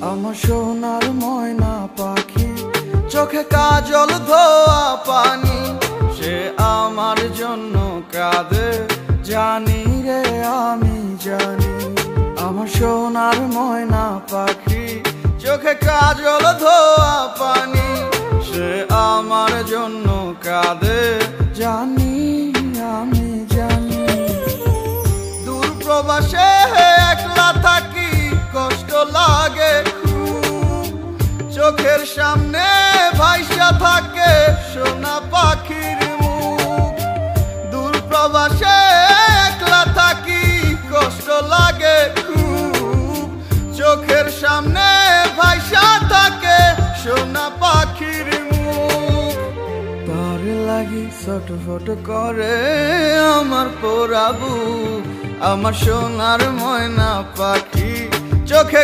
আমার সোনার ময়না পাখি, চোখে কাজল ধোয়া পানি, সে আমার জন্য কাঁদে জানি রে আমি জানি। আমার সোনার ময়না পাখি, চোখে কাজল ধোয়া পানি, সে আমার জন্য কাঁদে জানি আমি জানি। দূর প্রবাসে একলা থাকি, কষ্ট লাগে খুব, চোখের সামনে ভাইসা থাকে সোনা পাখির মুখ। দূর প্রবাসে একলা থাকি, কষ্ট লাগে খুব, চোখের সামনে ভাইসা থাকে সোনা পাখির মুখ। তার লাগি ছটফট করে আমার পোড়াবু, আমার সোনার ময়না পাখি, চোখে